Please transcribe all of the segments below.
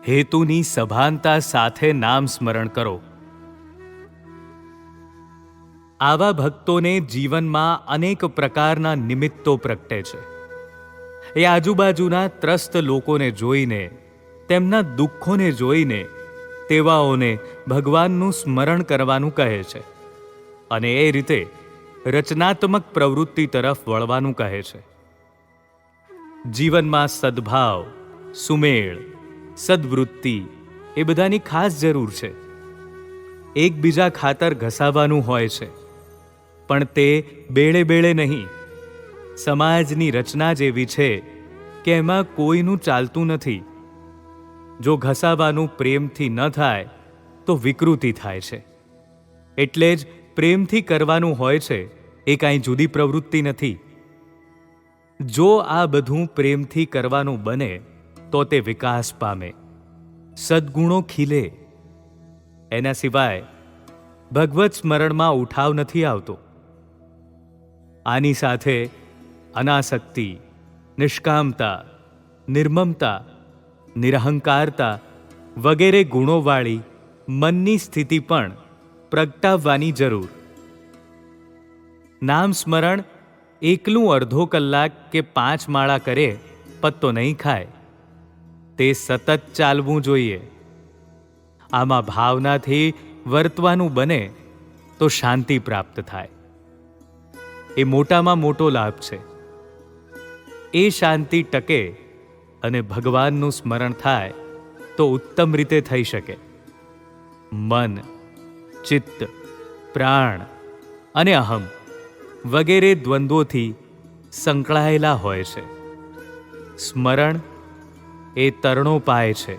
હેતુની સભાનતા સાથે નામ સ્મરણ કરો. આવા ભક્તોને જીવનમાં અનેક પ્રકારના નિમિત્તો પ્રગટે છે. એ આજુબાજુના ત્રસ્ત લોકોને જોઈને, તેમના દુઃખોને જોઈને તેવાઓને ભગવાનનું સ્મરણ કરવાનું કહે છે અને એ રીતે રચનાત્મક પ્રવૃત્તિ તરફ વળવાનું કહે છે. જીવનમાં સદ્ભાવ, સુમેળ, સદ્વૃત્તિ એ બધાની ખાસ જરૂર છે. એકબીજા ખાતર ઘસાવાનું હોય છે, પણ તે બેળે બેળે નહીં. સમાજની રચના જ એવી છે કે એમાં કોઈનું ચાલતું નથી. જો ઘસાવાનું પ્રેમથી ન થાય તો વિકૃતિ થાય છે. એટલે જ પ્રેમથી કરવાનું હોય છે, એ કાંઈ જુદી પ્રવૃત્તિ નથી. જો આ બધું પ્રેમથી કરવાનું બને તો તે વિકાસ પામે, સદ્ગુણો ખીલે. એના સિવાય ભગવત સ્મરણમાં ઉઠાવ નથી આવતો. આની સાથે અનાસક્તિ, નિષ્કામતા, નિર્મમતા, નિરહંકારતા વગેરે ગુણોવાળી મનની સ્થિતિ પણ પ્રગટાવવાની જરૂર. નામ સ્મરણ એકલું અડધો કલાક કે 5 માળા કરે પત્તો નહીં ખાય. તે સતત ચાલવું જોઈએ. આમાં ભાવનાથી વર્તવાનું બને તો શાંતિ પ્રાપ્ત થાય. એ મોટામાં મોટો લાભ છે. એ શાંતિ ટકે અને ભગવાનનું સ્મરણ થાય તો ઉત્તમ રીતે થઈ શકે. મન, ચિત્ત, પ્રાણ અને અહમ વગેરે દ્વંદ્વોથી સંકળાયેલા હોય છે. સ્મરણ એ તરણોપાય છે.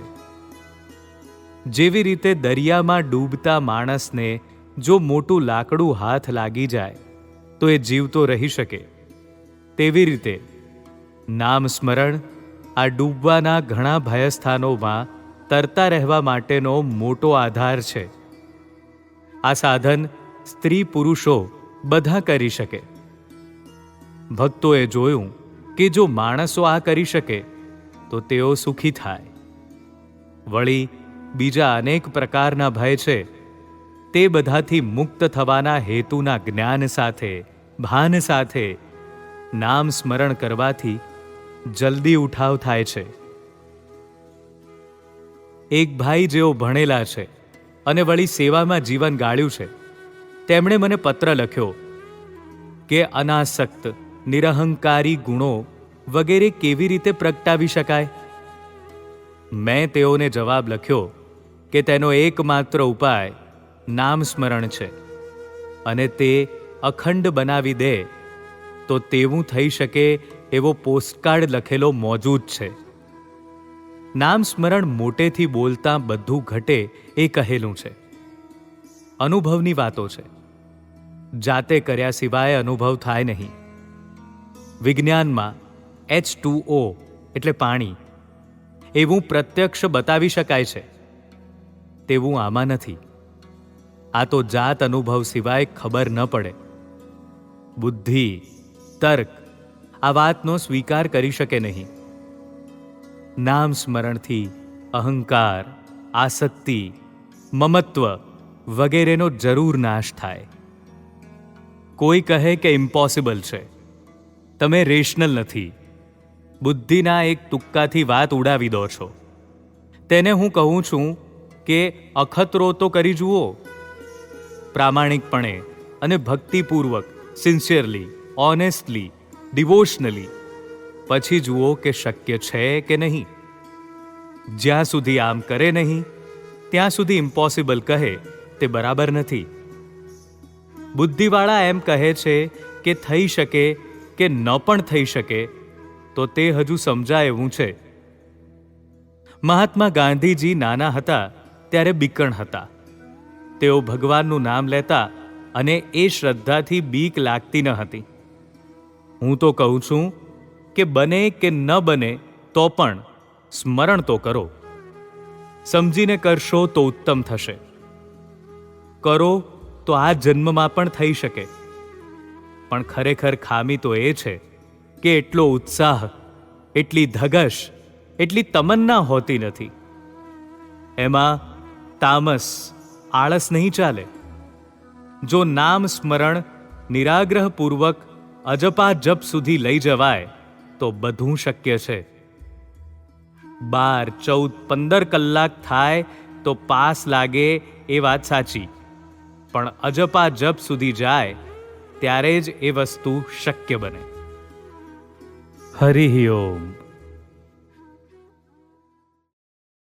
જેવી રીતે દરિયામાં ડૂબતા માણસને જો મોટું લાકડું હાથ લાગી જાય તો એ જીવતો રહી શકે, તેવી રીતે નામ સ્મરણ આ ડૂબવાના ઘણા ભયસ્થાનોમાં તરતા રહેવા માટેનો મોટો આધાર છે. આ સાધન સ્ત્રી પુરુષો બધા કરી શકે. ભક્તોએ જોયું કે જો માણસો આ કરી શકે તો તેઓ સુખી થાય. વળી બીજા અનેક પ્રકારના ભય છે, તે બધાથી મુક્ત થવાના હેતુના જ્ઞાન સાથે, ભાન સાથે નામ સ્મરણ કરવાથી જલ્દી ઉઠાવ થાય છે. એક ભાઈ જેઓ ભણેલા છે અને વળી સેવામાં જીવન ગાળ્યું છે, તેમણે મને પત્ર લખ્યો કે અનાસક્ત, નિરહંકારી ગુણો વગેરે કેવી રીતે પ્રગટાવી શકાય. મેં તેઓને જવાબ લખ્યો કે તેનો એકમાત્ર ઉપાય નામ સ્મરણ છે અને તે અખંડ બનાવી દે તો તેવું થઈ શકે એવો પોસ્ટકાર્ડ લખેલો મોજૂદ છે. નામ સ્મરણ મોટેથી બોલતા બધું ઘટે એ કહેલું છે. અનુભવની વાતો છે. જાતે કર્યા સિવાય અનુભવ થાય નહીં. વિજ્ઞાનમાં H2O એટલે પાણી એવું પ્રત્યક્ષ બતાવી શકાય છે, તેવું આમાં નથી. આ તો જાત અનુભવ સિવાય ખબર ન પડે. બુદ્ધિ, તર્ક આ વાતનો સ્વીકાર કરી શકે નહીં. નામ સ્મરણથી અહંકાર, આસક્તિ, મમત્વ વગેરેનો જરૂર નાશ થાય. કોઈ કહે કે ઇમ્પોસિબલ છે, તમે રેશનલ નથી, બુદ્ધિના એક તુક્કાથી વાત ઉડાવી દો છો. તેને હું કહું છું કે અખતરો તો કરી જુઓ. પ્રામાણિકપણે અને ભક્તિપૂર્વક, સિન્સિયરલી, ઓનેસ્ટલી, ડિવોશનલી, પછી જુઓ કે શક્ય છે કે નહીં. જ્યાં સુધી આમ કરે નહીં ત્યાં સુધી ઇમ્પોસિબલ કહે તે બરાબર નથી. બુદ્ધિવાળા એમ કહે છે કે થઈ શકે કે ન પણ થઈ શકે તો તે હજુ સમજાય એવું છે. મહાત્મા ગાંધીજી નાના હતા ત્યારે બીકણ હતા. તેઓ ભગવાનનું નામ લેતા અને એ શ્રદ્ધાથી બીક લાગતી ન હતી. હું તો કહું છું કે બને કે ન બને તો પણ સ્મરણ તો કરો. સમજીને કરશો તો ઉત્તમ થશે. કરો તો આ જન્મમાં પણ થઈ શકે. પણ ખરેખર ખામી તો એ છે કે એટલો ઉત્સાહ, એટલી ધગશ, એટલી તમન્ના હોતી નથી. એમાં તામસ, આળસ નહીં ચાલે. જો નામ સ્મરણ નિરાગ્રહપૂર્વક અજપા જપ સુધી લઈ જવાય તો બધું શક્ય છે. 12, 14, 15 કલાક થાય તો પાસ લાગે એ વાત સાચી, પણ અજપા જપ સુધી જાય ત્યારે જ એ વસ્તુ શક્ય બને. હરિ ઓમ.